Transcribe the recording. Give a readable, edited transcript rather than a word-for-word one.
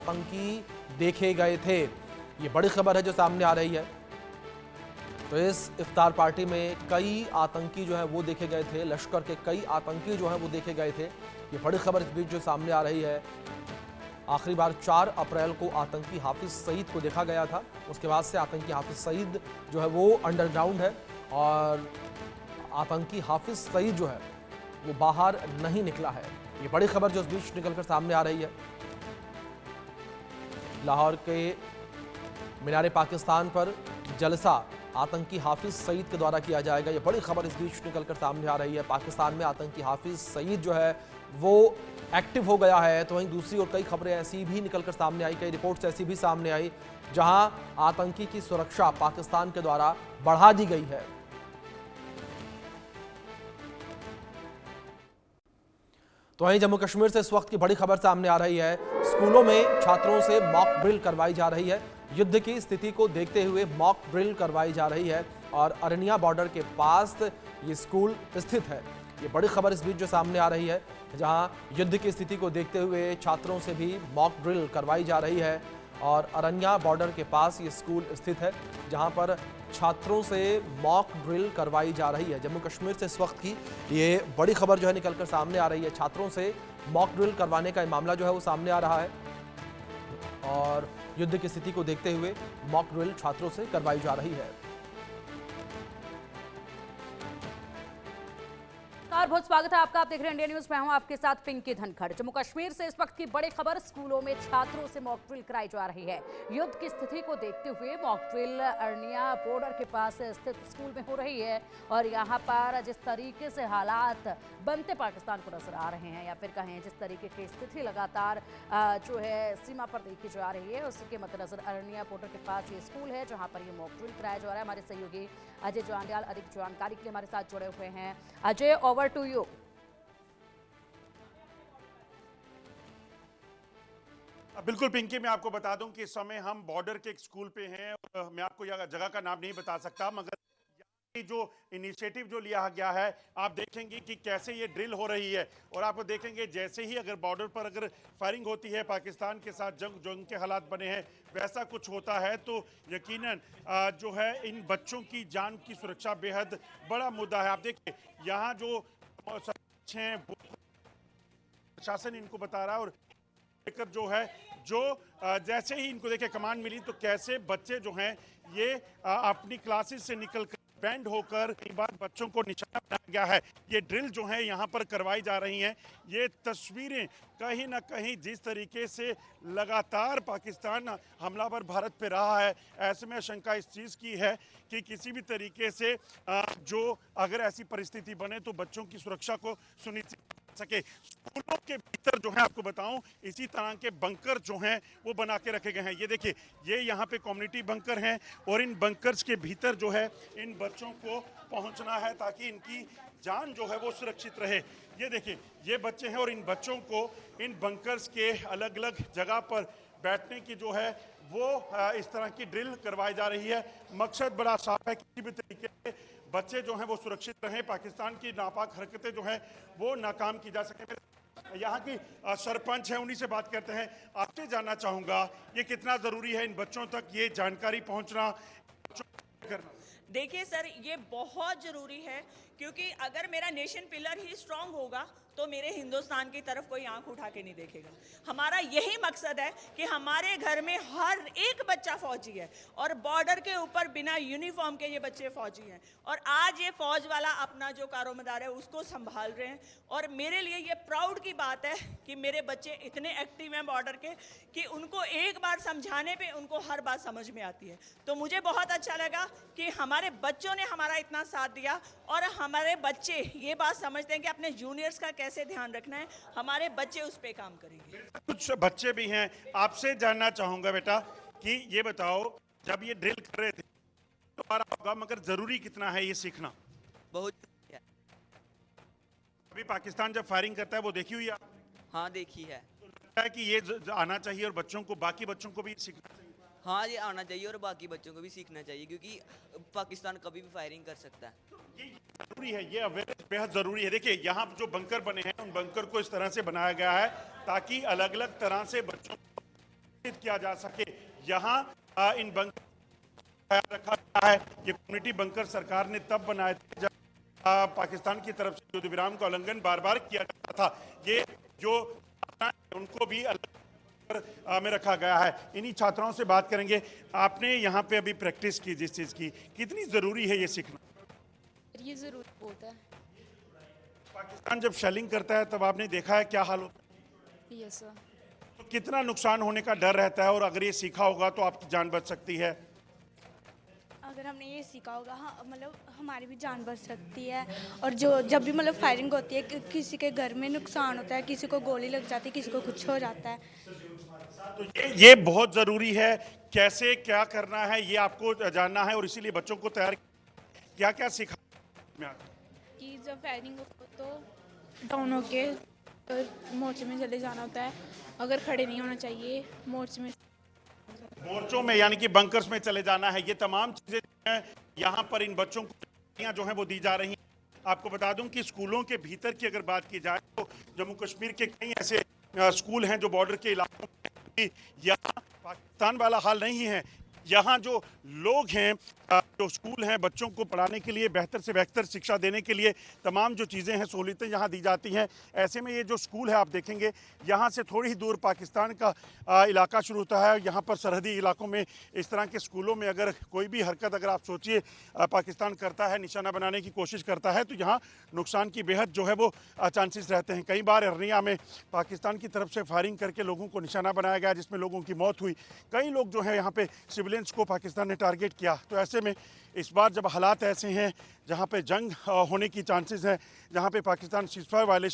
आतंकी देखे गए थे। ये बड़ी खबर है जो सामने आ रही है। तो इस इफ्तार पार्टी में कई आतंकी जो है वो देखे गए थे, लश्कर के कई आतंकी जो है वो देखे गए थे। ये बड़ी खबर इस बीच जो सामने आ रही है। आखिरी बार 4 अप्रैल को आतंकी हाफिज सईद को देखा गया था। उसके बाद से आतंकी हाफिज सईद जो है वो अंडरग्राउंड है और आतंकी हाफिज सईद जो है वो बाहर नहीं निकला है। ये बड़ी खबर जो इस बीच निकलकर सामने आ रही है। लाहौर के मीनारे पाकिस्तान पर जलसा आतंकी हाफिज सईद के द्वारा किया जाएगा। ये बड़ी खबर इस बीच निकलकर सामने आ रही है। पाकिस्तान में आतंकी हाफिज सईद जो है वो एक्टिव हो गया है। तो वहीं दूसरी और कई खबरें ऐसी भी निकलकर सामने आई, कई रिपोर्ट्स ऐसी भी सामने आई जहां आतंकी की सुरक्षा पाकिस्तान के द्वारा बढ़ा दी गई है। तो वहीं जम्मू कश्मीर से इस वक्त की बड़ी खबर सामने आ रही है। स्कूलों में छात्रों से मॉक ड्रिल करवाई जा रही है। युद्ध की स्थिति को देखते हुए मॉक ड्रिल करवाई जा रही है और अरनिया बॉर्डर के पास ये स्कूल स्थित है। ये बड़ी खबर इस बीच जो सामने आ रही है, जहां युद्ध की स्थिति को देखते हुए छात्रों से भी मॉक ड्रिल करवाई जा रही है और अरनिया बॉर्डर के पास ये स्कूल स्थित है, जहां पर छात्रों से मॉक ड्रिल करवाई जा रही है। जम्मू कश्मीर से इस वक्त की ये बड़ी खबर जो है निकलकर सामने आ रही है। छात्रों से मॉक ड्रिल करवाने का मामला जो है वो सामने आ रहा है और युद्ध की स्थिति को देखते हुए मॉक ड्रिल छात्रों से करवाई जा रही है। बहुत स्वागत है आपका। आप देख रहे हैं इंडिया न्यूज। मैं हूं आपके साथ पिंकी धनखड़। जम्मू कश्मीर से इस वक्त की बड़ी खबर, स्कूलों में छात्रों से मॉक ड्रिल कराई जा रही है। युद्ध की स्थिति को देखते हुए मॉक ड्रिल अरनिया बॉर्डर के पास स्थित स्कूल में हो रही है और यहां पर जिस तरीके से हालात बनते पाकिस्तान को नजर आ रहे हैं या फिर कहें जिस तरीके की स्थिति लगातार जो है सीमा पर देखी जा रही है, उसके मद्देनजर अरनिया बॉर्डर के पास ये स्कूल है जहाँ पर ये मॉक ड्रिल कराया जा रहा है। हमारे सहयोगी अजय जांडियाल अधिक जानकारी के लिए हमारे साथ जुड़े हुए हैं। Ajay, over to you. बिल्कुल पिंकी, मैं आपको बता दूं कि इस समय हम बॉर्डर के एक स्कूल पे हैं और मैं आपको जगह का नाम नहीं बता सकता, मगर जो इनिशिएटिव जो लिया गया है, आप देखेंगे कि कैसे ये ड्रिल हो रही है और आपको देखेंगे जैसे ही अगर बॉर्डर पर अगर फायरिंग होती है, पाकिस्तान के साथ जंग के हालात बने हैं, वैसा कुछ होता है तो यकीनन जो है इन बच्चों की जान की सुरक्षा बेहद बड़ा मुद्दा है। आप देखिए यहाँ जो हैं प्रशासन इनको बता रहा है और लेकर जो है जैसे ही इनको देखे कमांड मिली तो कैसे बच्चे जो हैं ये अपनी क्लासेस से निकलकर बैंड होकर कई बार बच्चों को निशाना बनाया गया है। ये ड्रिल जो है यहाँ पर करवाई जा रही हैं। ये तस्वीरें कहीं ना कहीं जिस तरीके से लगातार पाकिस्तान हमलावर भारत पे रहा है, ऐसे में शंका इस चीज़ की है कि किसी भी तरीके से जो अगर ऐसी परिस्थिति बने तो बच्चों की सुरक्षा को सुनिश्चित सके। स्कूलों के भीतर जो है आपको बताऊं इसी तरह के बंकर जो हैं वो बना के रखे गए हैं। ये देखिए, ये यहाँ पे कम्युनिटी बंकर हैं और इन बंकर्स के भीतर जो है इन बच्चों को पहुंचना है ताकि इनकी जान जो है वो सुरक्षित रहे। ये देखिए, ये बच्चे हैं और इन बच्चों को इन बंकर्स के अलग अलग जगह पर बैठने की जो है वो इस तरह की ड्रिल करवाई जा रही है। मकसद बड़ा साफ है, किसी भी तरीके से बच्चे जो हैं वो सुरक्षित रहें, पाकिस्तान की नापाक हरकतें जो हैं वो नाकाम की जा सके। यहाँ की सरपंच है, उन्हीं से बात करते हैं। आपसे जानना चाहूँगा ये कितना ज़रूरी है इन बच्चों तक ये जानकारी पहुँचना करना। देखिए सर, ये बहुत ज़रूरी है क्योंकि अगर मेरा नेशन पिलर ही स्ट्रांग होगा तो मेरे हिंदुस्तान की तरफ कोई आंख उठा के नहीं देखेगा। हमारा यही मकसद है कि हमारे घर में हर एक बच्चा फौजी है और बॉर्डर के ऊपर बिना यूनिफॉर्म के ये बच्चे फौजी हैं और आज ये फौज वाला अपना जो कारोबार है उसको संभाल रहे हैं और मेरे लिए ये प्राउड की बात है कि मेरे बच्चे इतने एक्टिव हैं बॉर्डर के कि उनको एक बार समझाने पे उनको हर बात समझ में आती है। तो मुझे बहुत अच्छा लगा कि हमारे बच्चों ने हमारा इतना साथ दिया और हमारे बच्चे ये बात समझते हैं कि अपने जूनियर्स का कैसे ध्यान रखना है, हमारे बच्चे उस पे काम करेंगे। कुछ बच्चे भी हैं, आपसे जानना चाहूंगा बेटा कि ये बताओ, जब ये ड्रिल कर रहे थे तो आ रहा होगा, मगर जरूरी कितना है ये सीखना? बहुत है। अभी पाकिस्तान जब फायरिंग करता है वो देखी हुई है? हाँ देखी है। तो लगता है कि ये आना चाहिए और बच्चों को, बाकी बच्चों को भी सीखना चाहिए। हाँ ये आना चाहिए और बाकी बच्चों को भी सीखना चाहिए क्योंकि पाकिस्तान कभी भी फायरिंग कर सकता है। ये जरूरी है, ये अवेयरनेस बेहद जरूरी है। देखिए यहाँ जो बंकर बने हैं उन बंकर को इस तरह से बनाया गया है ताकि अलग अलग तरह से बच्चों को सुनिश्चित किया जा सके। यहाँ इन बंकर ख्याल रखा गया है। ये कम्युनिटी बंकर सरकार ने तब बनाए थे जब पाकिस्तान की तरफ से युद्ध विराम का उल्लंघन बार बार किया जाता था। ये जो उनको भी अलग में रखा गया है। इन्हीं छात्राओं से बात करेंगे। आपने यहाँ पे अभी प्रैक्टिस की जिस चीज़ की, कितनी ज़रूरी है ये सीखना? ये ज़रूरी होता है। पाकिस्तान जब शेलिंग करता है तब आपने देखा है क्या हाल होता है? Yes sir. तो कितना नुकसान होने का डर रहता है, और अगर ये सीखा होगा तो आपकी जान बच सकती है? अगर हमने ये सीखा होगा, हाँ, मतलब हमारी भी जान बच सकती है। और जब भी मतलब फायरिंग होती है, किसी के घर में नुकसान होता है, किसी को गोली लग जाती है, किसी को कुछ हो जाता है। तो ये बहुत ज़रूरी है। कैसे क्या करना है ये आपको जानना है, और इसीलिए बच्चों को तैयार क्या क्या सिखा कि जब फायरिंग हो तो डाउन होके मोर्चे में चले जाना होता है। अगर खड़े नहीं होना चाहिए मोर्चों में, यानी कि बंकर्स में चले जाना है। ये तमाम चीज़ें यहाँ पर इन बच्चों को जो है वो दी जा रही हैं। आपको बता दूं कि स्कूलों के भीतर की अगर बात की जाए तो जम्मू कश्मीर के कई ऐसे स्कूल हैं जो बॉर्डर के इलाकों में, यहाँ पाकिस्तान वाला हाल नहीं है। यहाँ जो लोग हैं, जो स्कूल हैं, बच्चों को पढ़ाने के लिए, बेहतर से बेहतर शिक्षा देने के लिए तमाम जो चीज़ें हैं, सहूलियतें यहाँ दी जाती हैं। ऐसे में ये जो स्कूल है आप देखेंगे, यहाँ से थोड़ी ही दूर पाकिस्तान का इलाका शुरू होता है। यहाँ पर सरहदी इलाकों में इस तरह के स्कूलों में अगर कोई भी हरकत, अगर आप सोचिए, पाकिस्तान करता है, निशाना बनाने की कोशिश करता है, तो यहाँ नुकसान की बेहद जो है वो चांसेस रहते हैं। कई बार अरनिया में पाकिस्तान की तरफ से फायरिंग करके लोगों को निशाना बनाया गया, जिसमें लोगों की मौत हुई। कई लोग जो है यहाँ पे सिविलियंस को पाकिस्तान ने टारगेट किया। तो ऐसे में इस बार जब हालात ऐसे हैं जहाँ पे जंग होने की चांसेस हैं, जहाँ पे पाकिस्तान सीज़फायर वायलेशन